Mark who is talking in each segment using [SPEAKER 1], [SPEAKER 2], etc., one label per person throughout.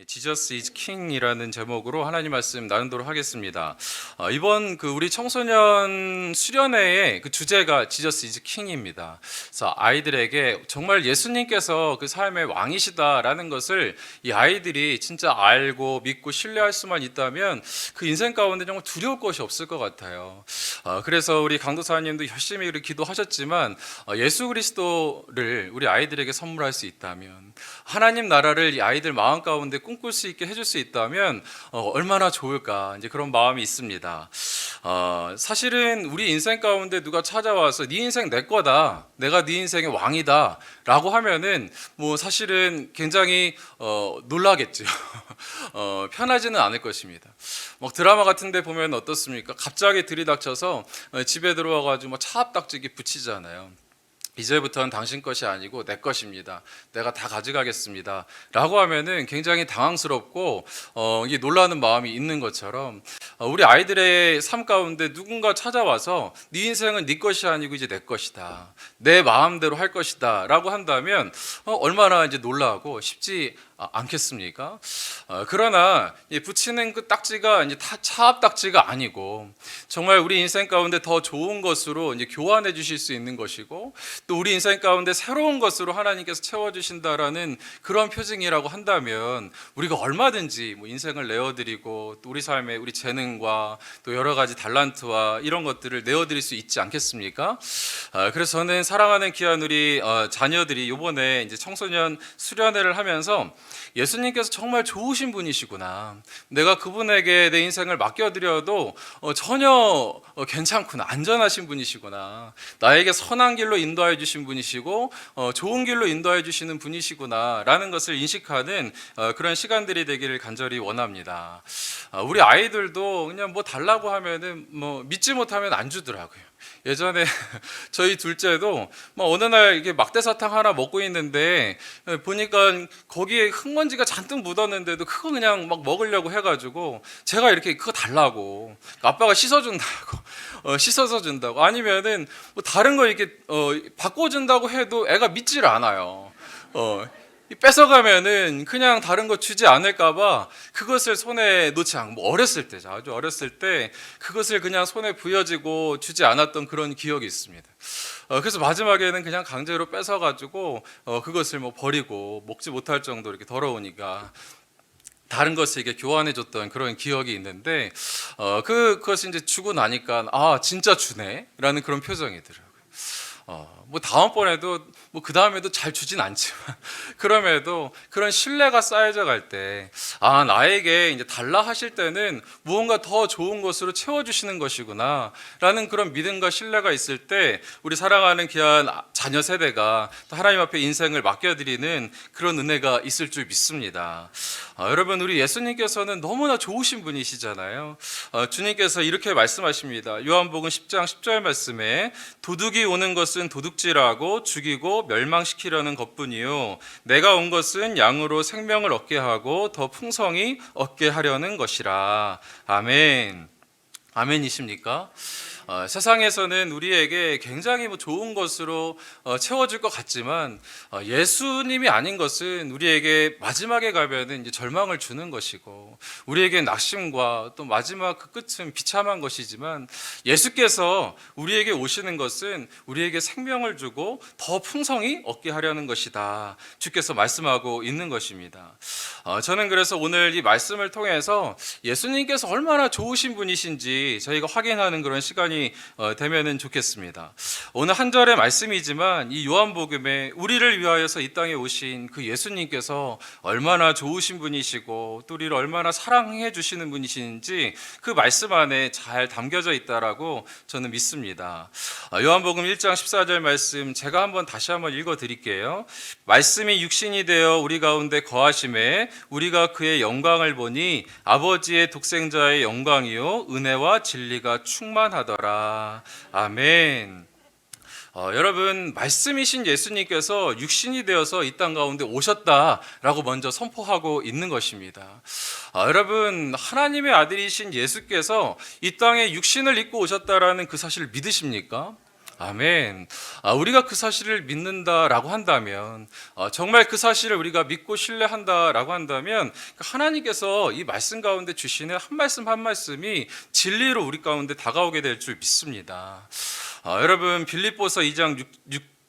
[SPEAKER 1] Jesus is King이라는 제목으로 하나님 말씀 나누도록 하겠습니다. 이번 우리 청소년 수련회의 주제가 Jesus is King입니다. 그래서 아이들에게 정말 예수님께서 그 삶의 왕이시다라는 것을 이 아이들이 진짜 알고 믿고 신뢰할 수만 있다면 그 인생 가운데 정말 두려울 것이 없을 것 같아요. 그래서 우리 강도사님도 열심히 기도하셨지만 예수 그리스도를 우리 아이들에게 선물할 수 있다면, 하나님 나라를 이 아이들 마음 가운데 꿈꿀 수 있게 해줄 수 있다면 얼마나 좋을까, 이제 그런 마음이 있습니다. 사실은 우리 인생 가운데 누가 찾아와서 네 인생 내 거다, 내가 네 인생의 왕이다 라고 하면은 사실은 굉장히 놀라겠죠. 편하지는 않을 것입니다. 드라마 같은 데 보면 어떻습니까? 갑자기 들이닥쳐서 집에 들어와가지고 차압딱지기 붙이잖아요. 이제부터는 당신 것이 아니고 내 것입니다, 내가 다 가져가겠습니다 라고 하면은 굉장히 당황스럽고 이게 놀라는 마음이 있는 것처럼, 우리 아이들의 삶 가운데 누군가 찾아와서 네 인생은 네 것이 아니고 이제 내 것이다, 내 마음대로 할 것이다 라고 한다면 얼마나 이제 놀라고 쉽지 않겠습니까? 그러나 붙이는 그 딱지가 이제 다 차압 딱지가 아니고, 정말 우리 인생 가운데 더 좋은 것으로 이제 교환해 주실 수 있는 것이고, 또 우리 인생 가운데 새로운 것으로 하나님께서 채워 주신다라는 그런 표징이라고 한다면, 우리가 얼마든지 인생을 내어드리고 또 우리 삶에 우리 재능과 또 여러 가지 달란트와 이런 것들을 내어드릴 수 있지 않겠습니까? 그래서 저는 사랑하는 귀한 우리 자녀들이 이번에 이제 청소년 수련회를 하면서 예수님께서 정말 좋으신 분이시구나, 내가 그분에게 내 인생을 맡겨드려도 전혀 괜찮구나, 안전하신 분이시구나, 나에게 선한 길로 인도해 주신 분이시고 좋은 길로 인도해 주시는 분이시구나 라는 것을 인식하는 그런 시간들이 되기를 간절히 원합니다. 우리 아이들도 그냥 달라고 하면은 믿지 못하면 안 주더라고요. 예전에 저희 둘째도 어느 날 이게 막대사탕 하나 먹고 있는데 보니까 거기에 흙먼지가 잔뜩 묻었는데도 그거 그냥 먹으려고 해가지고 제가 이렇게 그거 달라고, 아빠가 씻어준다고 씻어서 준다고, 아니면은 다른 거 이렇게 바꿔준다고 해도 애가 믿질 않아요. 뺏어가면은 그냥 다른 거 주지 않을까봐 그것을 손에 놓지 않고, 어렸을 때, 아주 어렸을 때 그것을 그냥 손에 부여지고 주지 않았던 그런 기억이 있습니다. 그래서 마지막에는 그냥 강제로 뺏어가지고 그것을 버리고 먹지 못할 정도로 이렇게 더러우니까 다른 것을 이렇게 교환해줬던 그런 기억이 있는데, 그것이 이제 주고 나니까 진짜 주네라는 그런 표정이 들어요. 다음번에도 그 다음에도 잘 주진 않지만 그럼에도 그런 신뢰가 쌓여져 갈 때, 나에게 이제 달라 하실 때는 무언가 더 좋은 것으로 채워주시는 것이구나 라는 그런 믿음과 신뢰가 있을 때, 우리 사랑하는 귀한 자녀 세대가 또 하나님 앞에 인생을 맡겨드리는 그런 은혜가 있을 줄 믿습니다. 여러분, 우리 예수님께서는 너무나 좋으신 분이시잖아요. 주님께서 이렇게 말씀하십니다. 요한복음 10장 10절 말씀에, 도둑이 오는 것은 도둑질하고 죽이고 멸망시키려는 것뿐이요, 내가 온 것은 양으로 생명을 얻게 하고 더 풍성히 얻게 하려는 것이라. 아멘. 아멘이십니까? 세상에서는 우리에게 굉장히 좋은 것으로 채워질 것 같지만, 예수님이 아닌 것은 우리에게 마지막에 가면은 이제 절망을 주는 것이고, 우리에게 낙심과 또 마지막 그 끝은 비참한 것이지만, 예수께서 우리에게 오시는 것은 우리에게 생명을 주고 더 풍성히 얻게 하려는 것이다, 주께서 말씀하고 있는 것입니다. 저는 그래서 오늘 이 말씀을 통해서 예수님께서 얼마나 좋으신 분이신지 저희가 확인하는 그런 시간이 되면은 좋겠습니다. 오늘 한 절의 말씀이지만 이 요한복음에 우리를 위하여서 이 땅에 오신 그 예수님께서 얼마나 좋으신 분이시고 또 우리를 얼마나 사랑해 주시는 분이신지 그 말씀 안에 잘 담겨져 있다라고 저는 믿습니다. 요한복음 1장 14절 말씀 제가 다시 한번 읽어 드릴게요. 말씀이 육신이 되어 우리 가운데 거하심에 우리가 그의 영광을 보니 아버지의 독생자의 영광이요 은혜와 진리가 충만하더라. 아멘. 여러분, 말씀이신 예수님께서 육신이 되어서 이 땅 가운데 오셨다라고 먼저 선포하고 있는 것입니다. 여러분, 하나님의 아들이신 예수께서 이 땅에 육신을 입고 오셨다라는 그 사실을 믿으십니까? 아멘. 우리가 그 사실을 믿는다라고 한다면, 정말 그 사실을 우리가 믿고 신뢰한다라고 한다면, 하나님께서 이 말씀 가운데 주시는 한 말씀 한 말씀이 진리로 우리 가운데 다가오게 될 줄 믿습니다. 여러분, 빌립보서 2장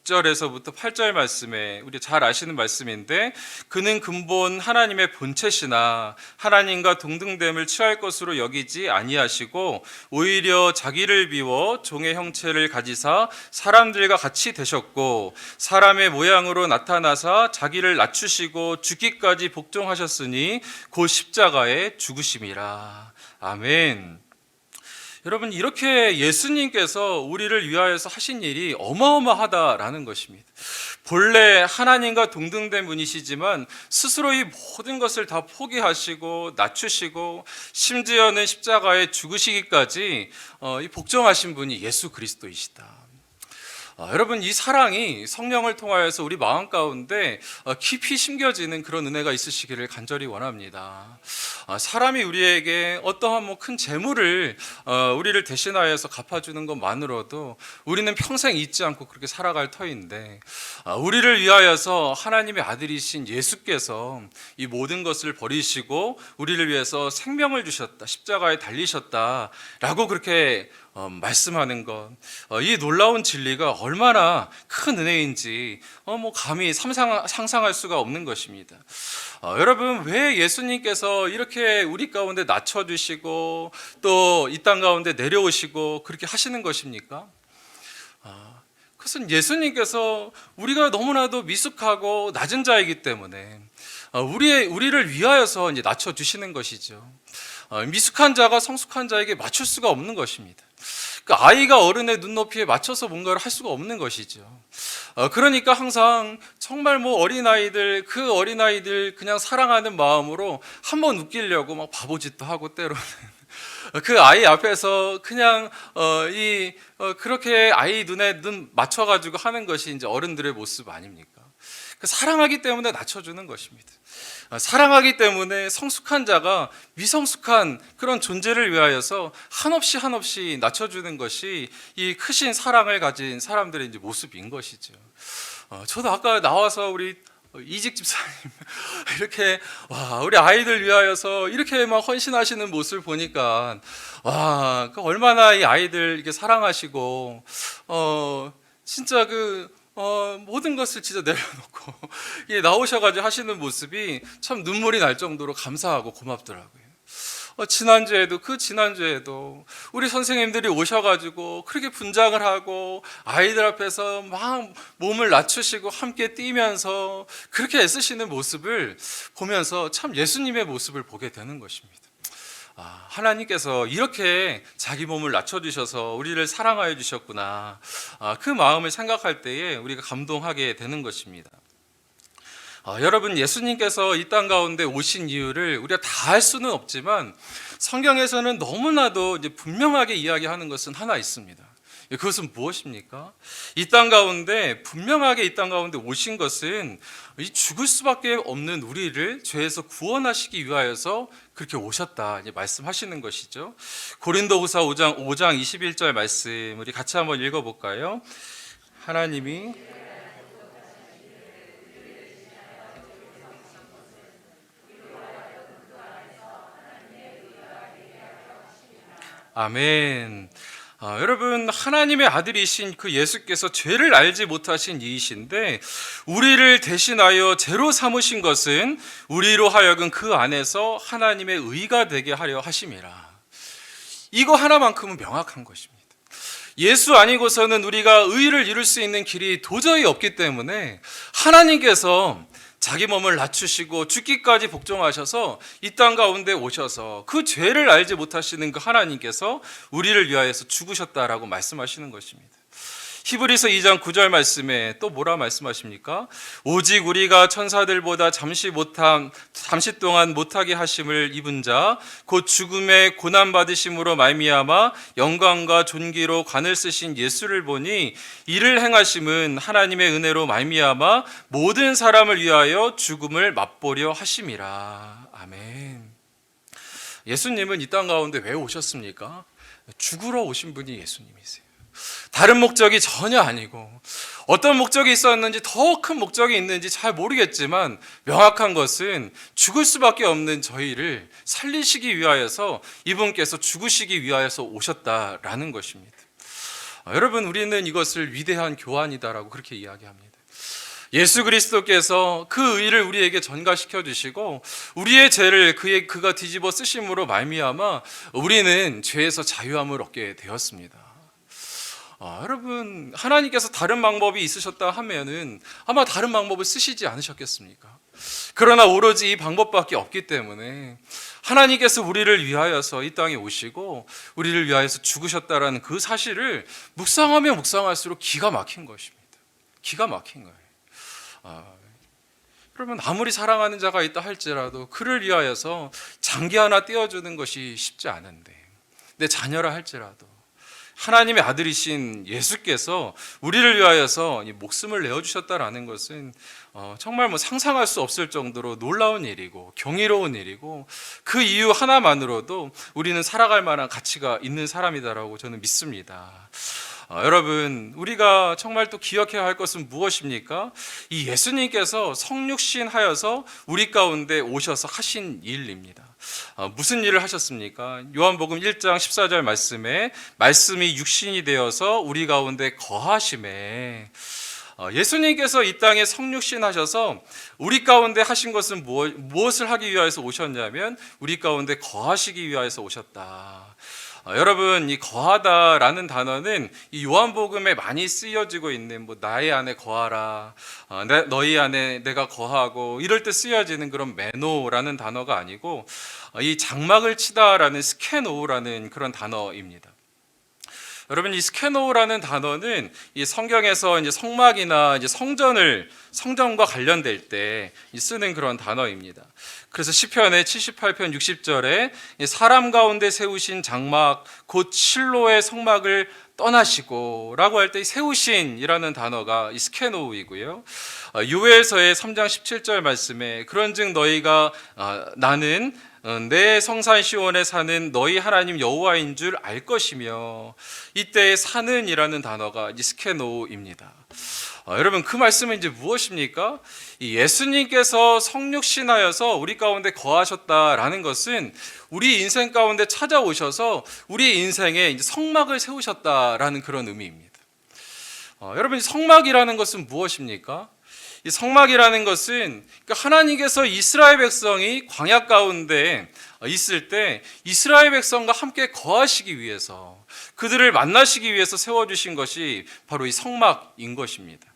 [SPEAKER 1] 6절에서부터 8절 말씀에 우리 잘 아시는 말씀인데, 그는 근본 하나님의 본체시나 하나님과 동등됨을 취할 것으로 여기지 아니하시고 오히려 자기를 비워 종의 형체를 가지사 사람들과 같이 되셨고 사람의 모양으로 나타나사 자기를 낮추시고 죽기까지 복종하셨으니 곧 십자가에 죽으심이라. 아멘. 여러분, 이렇게 예수님께서 우리를 위하여서 하신 일이 어마어마하다라는 것입니다. 본래 하나님과 동등된 분이시지만 스스로 이 모든 것을 다 포기하시고 낮추시고 심지어는 십자가에 죽으시기까지 복종하신 분이 예수 그리스도이시다. 여러분, 이 사랑이 성령을 통하여서 우리 마음 가운데 깊이 심겨지는 그런 은혜가 있으시기를 간절히 원합니다. 사람이 우리에게 어떠한 큰 재물을 우리를 대신하여서 갚아주는 것만으로도 우리는 평생 잊지 않고 그렇게 살아갈 터인데, 우리를 위하여서 하나님의 아들이신 예수께서 이 모든 것을 버리시고 우리를 위해서 생명을 주셨다, 십자가에 달리셨다라고 그렇게 말씀하는 것, 이 놀라운 진리가 얼마나 큰 은혜인지 감히 상상할 수가 없는 것입니다. 여러분, 왜 예수님께서 이렇게 우리 가운데 낮춰주시고 또 이 땅 가운데 내려오시고 그렇게 하시는 것입니까? 그것은 예수님께서 우리가 너무나도 미숙하고 낮은 자이기 때문에 우리를 위하여서 이제 낮춰주시는 것이죠. 미숙한 자가 성숙한 자에게 맞출 수가 없는 것입니다. 아이가 어른의 눈높이에 맞춰서 뭔가를 할 수가 없는 것이죠. 그러니까 항상 정말 어린아이들, 그 어린아이들 그냥 사랑하는 마음으로 한번 웃기려고 막 바보짓도 하고 때로는 그 아이 앞에서 그냥 그렇게 아이 눈에 눈 맞춰가지고 하는 것이 이제 어른들의 모습 아닙니까? 사랑하기 때문에 낮춰주는 것입니다. 사랑하기 때문에 성숙한 자가 미성숙한 그런 존재를 위하여서 한없이 낮춰주는 것이 이 크신 사랑을 가진 사람들의 이제 모습인 것이죠. 저도 아까 나와서 우리 이직 집사님 이렇게 우리 아이들 위하여서 이렇게 막 헌신하시는 모습을 보니까 얼마나 이 아이들 이렇게 사랑하시고 진짜 모든 것을 진짜 내려놓고 나오셔가지고 하시는 모습이 참 눈물이 날 정도로 감사하고 고맙더라고요. 지난주에도 우리 선생님들이 오셔가지고 그렇게 분장을 하고 아이들 앞에서 막 몸을 낮추시고 함께 뛰면서 그렇게 애쓰시는 모습을 보면서 참 예수님의 모습을 보게 되는 것입니다. 하나님께서 이렇게 자기 몸을 낮춰주셔서 우리를 사랑하여 주셨구나, 그 마음을 생각할 때에 우리가 감동하게 되는 것입니다. 여러분, 예수님께서 이 땅 가운데 오신 이유를 우리가 다 알 수는 없지만 성경에서는 너무나도 이제 분명하게 이야기하는 것은 하나 있습니다. 그것은 무엇입니까? 이 땅 가운데 분명하게 이 땅 가운데 오신 것은 이 죽을 수밖에 없는 우리를 죄에서 구원하시기 위하여서 그렇게 오셨다 이제 말씀하시는 것이죠. 고린도후서 5장 21절 말씀 우리 같이 한번 읽어볼까요? 하나님이 아멘. 여러분, 하나님의 아들이신 그 예수께서 죄를 알지 못하신 이이신데 우리를 대신하여 죄로 삼으신 것은 우리로 하여금 그 안에서 하나님의 의가 되게 하려 하심이라. 이거 하나만큼은 명확한 것입니다. 예수 아니고서는 우리가 의를 이룰 수 있는 길이 도저히 없기 때문에 하나님께서 자기 몸을 낮추시고 죽기까지 복종하셔서 이 땅 가운데 오셔서 그 죄를 알지 못하시는 그 하나님께서 우리를 위하여서 죽으셨다라고 말씀하시는 것입니다. 히브리서 2장 9절 말씀에 또 뭐라 말씀하십니까? 오직 우리가 천사들보다 잠시 동안 못하게 하심을 입은 자 곧 죽음의 고난 받으심으로 말미암아 영광과 존귀로 관을 쓰신 예수를 보니 이를 행하심은 하나님의 은혜로 말미암아 모든 사람을 위하여 죽음을 맛보려 하심이라. 아멘. 예수님은 이 땅 가운데 왜 오셨습니까? 죽으러 오신 분이 예수님이세요. 다른 목적이 전혀 아니고 어떤 목적이 있었는지 더 큰 목적이 있는지 잘 모르겠지만 명확한 것은 죽을 수밖에 없는 저희를 살리시기 위하여서 이분께서 죽으시기 위하여서 오셨다라는 것입니다. 여러분, 우리는 이것을 위대한 교환이다라고 그렇게 이야기합니다. 예수 그리스도께서 그 의를 우리에게 전가시켜 주시고 우리의 죄를 그가 뒤집어 쓰심으로 말미암아 우리는 죄에서 자유함을 얻게 되었습니다. 여러분, 하나님께서 다른 방법이 있으셨다 하면은 아마 다른 방법을 쓰시지 않으셨겠습니까? 그러나 오로지 이 방법밖에 없기 때문에 하나님께서 우리를 위하여서 이 땅에 오시고 우리를 위하여서 죽으셨다라는 그 사실을 묵상하면 묵상할수록 기가 막힌 것입니다. 기가 막힌 거예요. 그러면 아무리 사랑하는 자가 있다 할지라도 그를 위하여서 장기 하나 떼어주는 것이 쉽지 않은데, 내 자녀라 할지라도 하나님의 아들이신 예수께서 우리를 위하여서 목숨을 내어주셨다라는 것은 정말 상상할 수 없을 정도로 놀라운 일이고 경이로운 일이고, 그 이유 하나만으로도 우리는 살아갈 만한 가치가 있는 사람이다라고 저는 믿습니다. 여러분, 우리가 정말 또 기억해야 할 것은 무엇입니까? 이 예수님께서 성육신 하여서 우리 가운데 오셔서 하신 일입니다. 무슨 일을 하셨습니까? 요한복음 1장 14절 말씀에 말씀이 육신이 되어서 우리 가운데 거하심에, 예수님께서 이 땅에 성육신 하셔서 우리 가운데 하신 것은 무엇을 하기 위하여서 오셨냐면 우리 가운데 거하시기 위하여서 오셨다. 여러분, 이 거하다라는 단어는 이 요한복음에 많이 쓰여지고 있는 나의 안에 거하라, 너희 안에 내가 거하고 이럴 때 쓰여지는 그런 메노라는 단어가 아니고 이 장막을 치다라는 스케노라는 그런 단어입니다. 여러분, 이 스케노라는 단어는 이 성경에서 이제 성막이나 이제 성전과 관련될 때 쓰는 그런 단어입니다. 그래서 시편의 78편 60절에 사람 가운데 세우신 장막 곧 실로의 성막을 떠나시고 라고 할 때 이 세우신이라는 단어가 이 스케노이고요. 요엘서의 3장 17절 말씀에 그런즉 너희가 나는 내 성산 시온에 사는 너희 하나님 여호와인 줄 알 것이며, 이때 사는이라는 단어가 이 스케노입니다. 여러분, 그 말씀은 이제 무엇입니까? 이 예수님께서 성육신하여서 우리 가운데 거하셨다라는 것은 우리 인생 가운데 찾아오셔서 우리 인생에 이제 성막을 세우셨다라는 그런 의미입니다. 여러분, 성막이라는 것은 무엇입니까? 이 성막이라는 것은 하나님께서 이스라엘 백성이 광야 가운데 있을 때 이스라엘 백성과 함께 거하시기 위해서, 그들을 만나시기 위해서 세워주신 것이 바로 이 성막인 것입니다.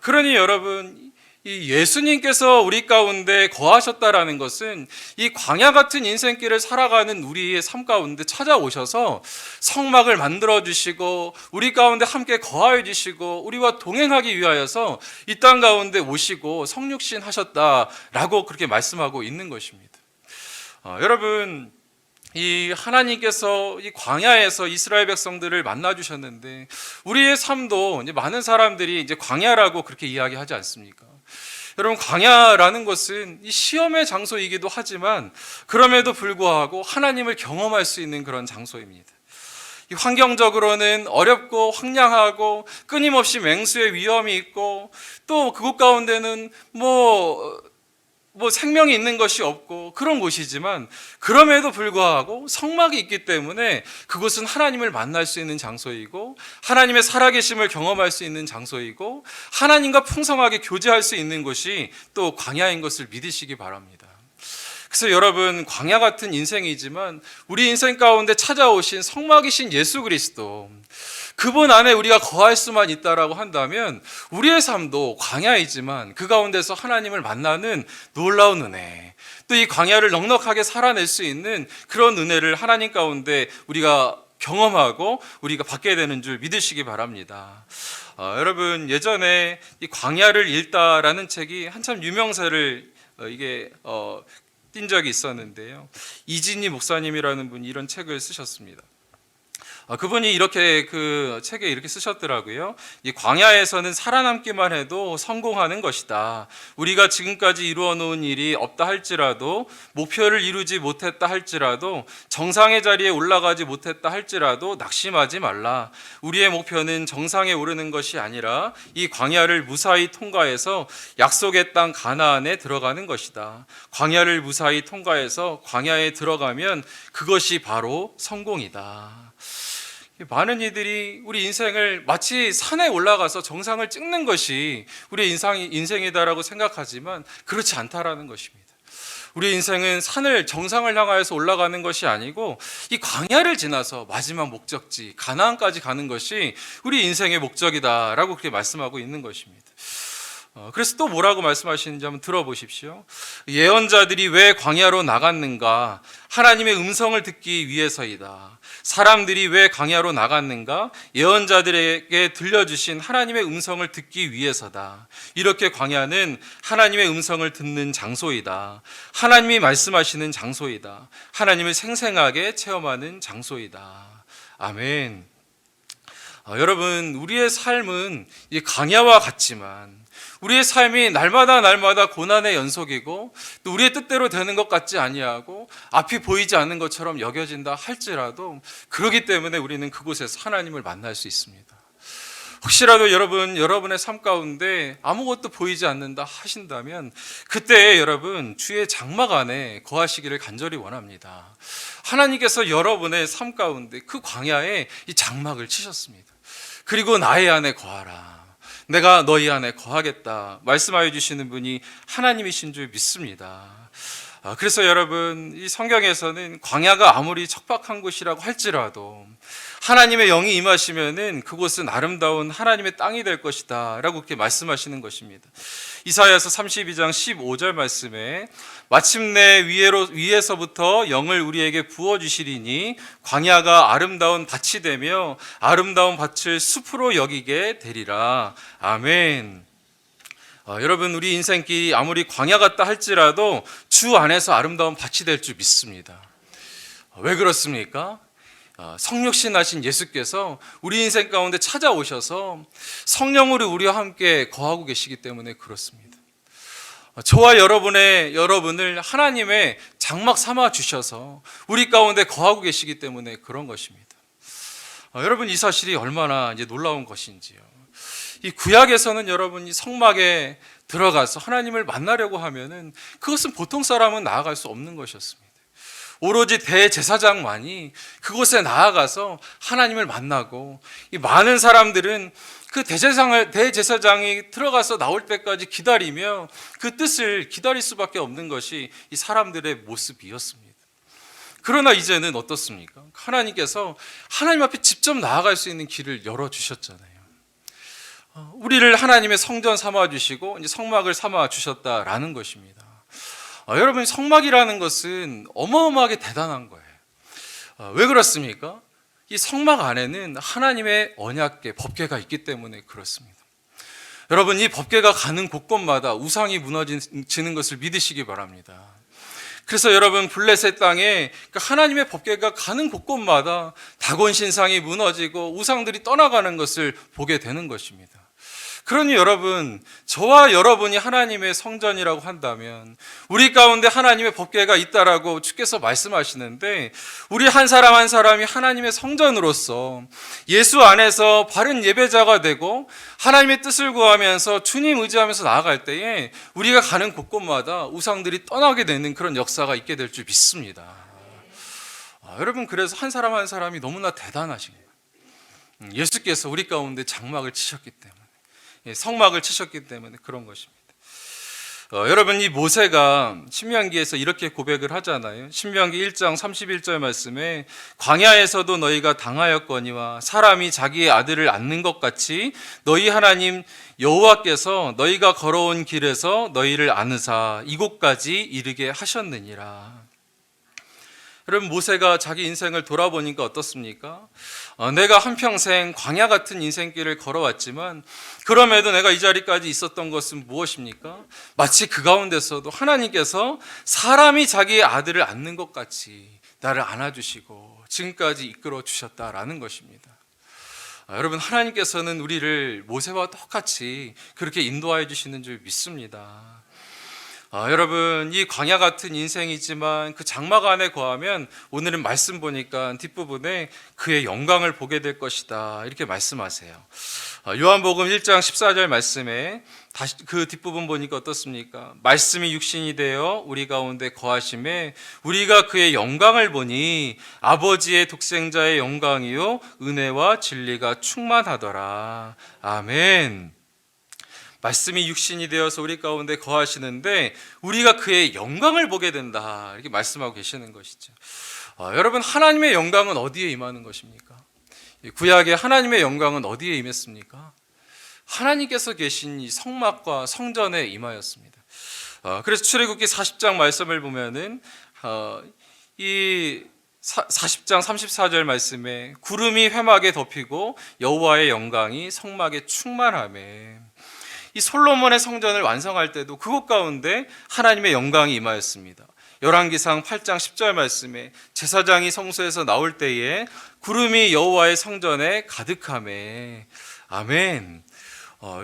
[SPEAKER 1] 그러니 여러분, 이 예수님께서 우리 가운데 거하셨다라는 것은 이 광야 같은 인생길을 살아가는 우리의 삶 가운데 찾아오셔서 성막을 만들어 주시고 우리 가운데 함께 거하여 주시고 우리와 동행하기 위하여서 이 땅 가운데 오시고 성육신 하셨다라고 그렇게 말씀하고 있는 것입니다. 여러분, 이 하나님께서 이 광야에서 이스라엘 백성들을 만나 주셨는데 우리의 삶도 이제 많은 사람들이 이제 광야라고 그렇게 이야기하지 않습니까? 여러분, 광야라는 것은 이 시험의 장소이기도 하지만 그럼에도 불구하고 하나님을 경험할 수 있는 그런 장소입니다. 이 환경적으로는 어렵고 황량하고 끊임없이 맹수의 위험이 있고 또 그곳 가운데는 생명이 있는 것이 없고 그런 곳이지만 그럼에도 불구하고 성막이 있기 때문에 그곳은 하나님을 만날 수 있는 장소이고 하나님의 살아계심을 경험할 수 있는 장소이고 하나님과 풍성하게 교제할 수 있는 곳이 또 광야인 것을 믿으시기 바랍니다. 그래서 여러분, 광야 같은 인생이지만 우리 인생 가운데 찾아오신 성막이신 예수 그리스도, 그분 안에 우리가 거할 수만 있다라고 한다면 우리의 삶도 광야이지만 그 가운데서 하나님을 만나는 놀라운 은혜, 또 이 광야를 넉넉하게 살아낼 수 있는 그런 은혜를 하나님 가운데 우리가 경험하고 우리가 받게 되는 줄 믿으시기 바랍니다. 여러분, 예전에 이 광야를 읽다라는 책이 한참 유명세를 띈 적이 있었는데요. 이진희 목사님이라는 분이 이런 책을 쓰셨습니다. 그분이 이렇게 그 책에 이렇게 쓰셨더라고요. 이 광야에서는 살아남기만 해도 성공하는 것이다. 우리가 지금까지 이루어 놓은 일이 없다 할지라도, 목표를 이루지 못했다 할지라도, 정상의 자리에 올라가지 못했다 할지라도 낙심하지 말라. 우리의 목표는 정상에 오르는 것이 아니라 이 광야를 무사히 통과해서 약속의 땅 가나안에 들어가는 것이다. 광야를 무사히 통과해서 광야에 들어가면 그것이 바로 성공이다. 많은 이들이 우리 인생을 마치 산에 올라가서 정상을 찍는 것이 우리의 인생이다라고 생각하지만 그렇지 않다라는 것입니다. 우리 인생은 정상을 향하여서 올라가는 것이 아니고 이 광야를 지나서 마지막 목적지 가나안까지 가는 것이 우리 인생의 목적이다라고 그렇게 말씀하고 있는 것입니다. 그래서 또 뭐라고 말씀하시는지 한번 들어보십시오. 예언자들이 왜 광야로 나갔는가? 하나님의 음성을 듣기 위해서이다. 사람들이 왜 광야로 나갔는가? 예언자들에게 들려주신 하나님의 음성을 듣기 위해서다. 이렇게 광야는 하나님의 음성을 듣는 장소이다. 하나님이 말씀하시는 장소이다. 하나님을 생생하게 체험하는 장소이다. 아멘. 여러분, 우리의 삶은 이 광야와 같지만 우리의 삶이 날마다 고난의 연속이고 또 우리의 뜻대로 되는 것 같지 아니하고 앞이 보이지 않는 것처럼 여겨진다 할지라도 그렇기 때문에 우리는 그곳에서 하나님을 만날 수 있습니다. 혹시라도 여러분의 삶 가운데 아무것도 보이지 않는다 하신다면 그때 여러분 주의 장막 안에 거하시기를 간절히 원합니다. 하나님께서 여러분의 삶 가운데 그 광야에 이 장막을 치셨습니다. 그리고 나의 안에 거하라. 내가 너희 안에 거하겠다 말씀하여 주시는 분이 하나님이신 줄 믿습니다. 그래서 여러분 이 성경에서는 광야가 아무리 척박한 곳이라고 할지라도 하나님의 영이 임하시면은 그곳은 아름다운 하나님의 땅이 될 것이다 라고 그렇게 말씀하시는 것입니다. 이사야서 32장 15절 말씀에 마침내 위에서부터 영을 우리에게 부어주시리니 광야가 아름다운 밭이 되며 아름다운 밭을 숲으로 여기게 되리라. 아멘. 여러분 우리 인생길이 아무리 광야 같다 할지라도 주 안에서 아름다운 밭이 될 줄 믿습니다. 왜 그렇습니까? 성육신 하신 예수께서 우리 인생 가운데 찾아오셔서 성령으로 우리와 함께 거하고 계시기 때문에 그렇습니다. 저와 여러분을 하나님의 장막 삼아 주셔서 우리 가운데 거하고 계시기 때문에 그런 것입니다. 여러분 이 사실이 얼마나 이제 놀라운 것인지요. 이 구약에서는 여러분이 성막에 들어가서 하나님을 만나려고 하면은 그것은 보통 사람은 나아갈 수 없는 것이었습니다. 오로지 대제사장만이 그곳에 나아가서 하나님을 만나고 이 많은 사람들은 그 대제사장이 들어가서 나올 때까지 기다리며 그 뜻을 기다릴 수밖에 없는 것이 이 사람들의 모습이었습니다. 그러나 이제는 어떻습니까? 하나님께서 하나님 앞에 직접 나아갈 수 있는 길을 열어주셨잖아요. 우리를 하나님의 성전 삼아주시고 이제 성막을 삼아주셨다라는 것입니다. 여러분 성막이라는 것은 어마어마하게 대단한 거예요. 왜 그렇습니까? 이 성막 안에는 하나님의 언약궤, 법궤가 있기 때문에 그렇습니다. 여러분 이 법궤가 가는 곳곳마다 우상이 무너지는 것을 믿으시기 바랍니다. 그래서 여러분 블레셋 땅에 하나님의 법궤가 가는 곳곳마다 다곤 신상이 무너지고 우상들이 떠나가는 것을 보게 되는 것입니다. 그러니 여러분, 저와 여러분이 하나님의 성전이라고 한다면 우리 가운데 하나님의 법궤가 있다라고 주께서 말씀하시는데 우리 한 사람 한 사람이 하나님의 성전으로서 예수 안에서 바른 예배자가 되고 하나님의 뜻을 구하면서 주님 의지하면서 나아갈 때에 우리가 가는 곳곳마다 우상들이 떠나게 되는 그런 역사가 있게 될 줄 믿습니다. 여러분 그래서 한 사람 한 사람이 너무나 대단하신 거예요. 예수께서 우리 가운데 장막을 치셨기 때문에 성막을 치셨기 때문에 그런 것입니다. 여러분 이 모세가 신명기에서 이렇게 고백을 하잖아요. 신명기 1장 31절 말씀에 광야에서도 너희가 당하였거니와 사람이 자기의 아들을 안는 것 같이 너희 하나님 여호와께서 너희가 걸어온 길에서 너희를 안으사 이곳까지 이르게 하셨느니라. 여러분 모세가 자기 인생을 돌아보니까 어떻습니까? 내가 한평생 광야 같은 인생길을 걸어왔지만 그럼에도 내가 이 자리까지 있었던 것은 무엇입니까? 마치 그 가운데서도 하나님께서 사람이 자기의 아들을 안는 것 같이 나를 안아주시고 지금까지 이끌어 주셨다라는 것입니다. 여러분 하나님께서는 우리를 모세와 똑같이 그렇게 인도하여 주시는 줄 믿습니다. 여러분 이 광야 같은 인생이지만 그 장막 안에 거하면 오늘은 말씀 보니까 뒷부분에 그의 영광을 보게 될 것이다 이렇게 말씀하세요. 요한복음 1장 14절 말씀에 다시 그 뒷부분 보니까 어떻습니까? 말씀이 육신이 되어 우리 가운데 거하심에 우리가 그의 영광을 보니 아버지의 독생자의 영광이요 은혜와 진리가 충만하더라. 아멘. 말씀이 육신이 되어서 우리 가운데 거하시는데 우리가 그의 영광을 보게 된다 이렇게 말씀하고 계시는 것이죠. 여러분 하나님의 영광은 어디에 임하는 것입니까? 구약의 하나님의 영광은 어디에 임했습니까? 하나님께서 계신 이 성막과 성전에 임하였습니다. 그래서 출애굽기 40장 말씀을 보면은 이 40장 34절 말씀에 구름이 회막에 덮이고 여호와의 영광이 성막에 충만하매 이 솔로몬의 성전을 완성할 때도 그곳 가운데 하나님의 영광이 임하였습니다. 열왕기상 8장 10절 말씀에 제사장이 성소에서 나올 때에 구름이 여호와의 성전에 가득하매 아멘.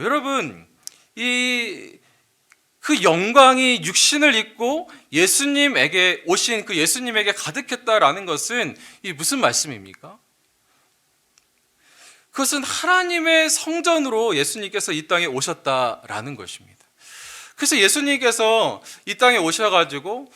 [SPEAKER 1] 여러분 그 영광이 육신을 입고 예수님에게 오신 그 예수님에게 가득했다라는 것은 이 무슨 말씀입니까? 그것은 하나님의 성전으로 예수님께서 이 땅에 오셨다라는 것입니다. 그래서 예수님께서 이 땅에 오셔가지고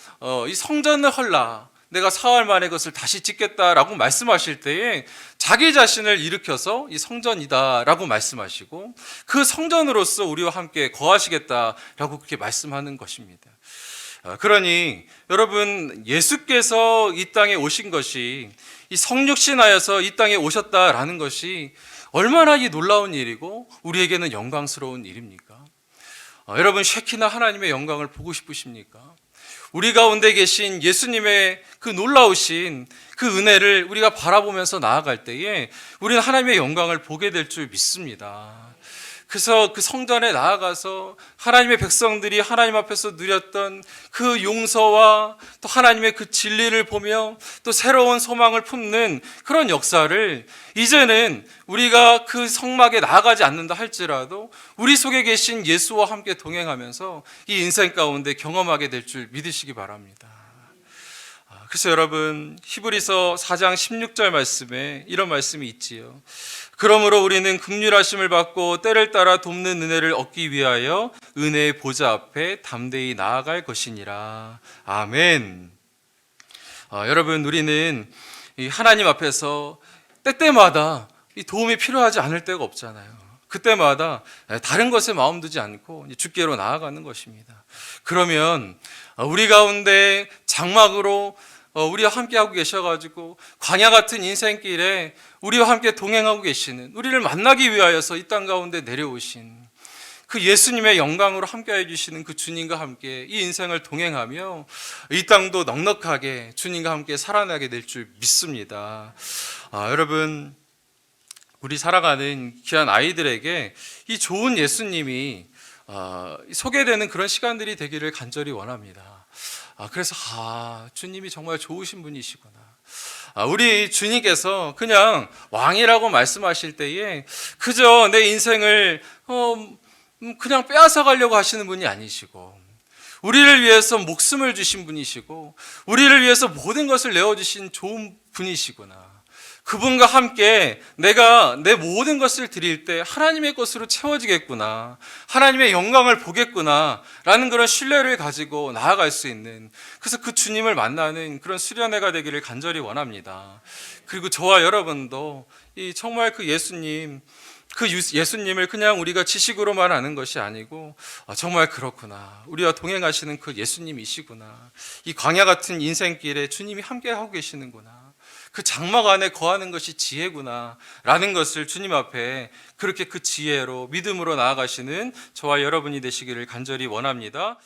[SPEAKER 1] 이 성전을 헐라 내가 사흘 만에 그것을 다시 짓겠다라고 말씀하실 때에 자기 자신을 일으켜서 이 성전이다라고 말씀하시고 그 성전으로서 우리와 함께 거하시겠다라고 그렇게 말씀하는 것입니다. 그러니 여러분 예수께서 이 땅에 오신 것이 이 성육신하여서 이 땅에 오셨다라는 것이 얼마나 이 놀라운 일이고 우리에게는 영광스러운 일입니까? 여러분 쉐키나 하나님의 영광을 보고 싶으십니까? 우리 가운데 계신 예수님의 그 놀라우신 그 은혜를 우리가 바라보면서 나아갈 때에 우리는 하나님의 영광을 보게 될 줄 믿습니다. 그래서 그 성전에 나아가서 하나님의 백성들이 하나님 앞에서 누렸던 그 용서와 또 하나님의 그 진리를 보며 또 새로운 소망을 품는 그런 역사를 이제는 우리가 그 성막에 나아가지 않는다 할지라도 우리 속에 계신 예수와 함께 동행하면서 이 인생 가운데 경험하게 될 줄 믿으시기 바랍니다. 그래서 여러분 히브리서 4장 16절 말씀에 이런 말씀이 있지요. 그러므로 우리는 긍휼하심을 받고 때를 따라 돕는 은혜를 얻기 위하여 은혜의 보좌 앞에 담대히 나아갈 것이니라. 아멘. 여러분 우리는 이 하나님 앞에서 때때마다 이 도움이 필요하지 않을 때가 없잖아요. 그때마다 다른 것에 마음 두지 않고 주께로 나아가는 것입니다. 그러면 우리 가운데 장막으로 우리와 함께하고 계셔가지고 광야 같은 인생길에 우리와 함께 동행하고 계시는 우리를 만나기 위하여서 이 땅 가운데 내려오신 그 예수님의 영광으로 함께해 주시는 그 주님과 함께 이 인생을 동행하며 이 땅도 넉넉하게 주님과 함께 살아나게 될 줄 믿습니다. 여러분 우리 살아가는 귀한 아이들에게 이 좋은 예수님이 소개되는 그런 시간들이 되기를 간절히 원합니다. 그래서 주님이 정말 좋으신 분이시구나. 우리 주님께서 그냥 왕이라고 말씀하실 때에 그저 내 인생을 그냥 빼앗아 가려고 하시는 분이 아니시고 우리를 위해서 목숨을 주신 분이시고 우리를 위해서 모든 것을 내어주신 좋은 분이시구나. 그분과 함께 내가 내 모든 것을 드릴 때 하나님의 것으로 채워지겠구나, 하나님의 영광을 보겠구나 라는 그런 신뢰를 가지고 나아갈 수 있는, 그래서 그 주님을 만나는 그런 수련회가 되기를 간절히 원합니다. 그리고 저와 여러분도 정말 그 예수님을 그냥 우리가 지식으로만 아는 것이 아니고 정말 그렇구나, 우리와 동행하시는 그 예수님이시구나, 이 광야 같은 인생길에 주님이 함께하고 계시는구나, 그 장막 안에 거하는 것이 지혜구나 라는 것을 주님 앞에 그렇게 그 지혜로 믿음으로 나아가시는 저와 여러분이 되시기를 간절히 원합니다.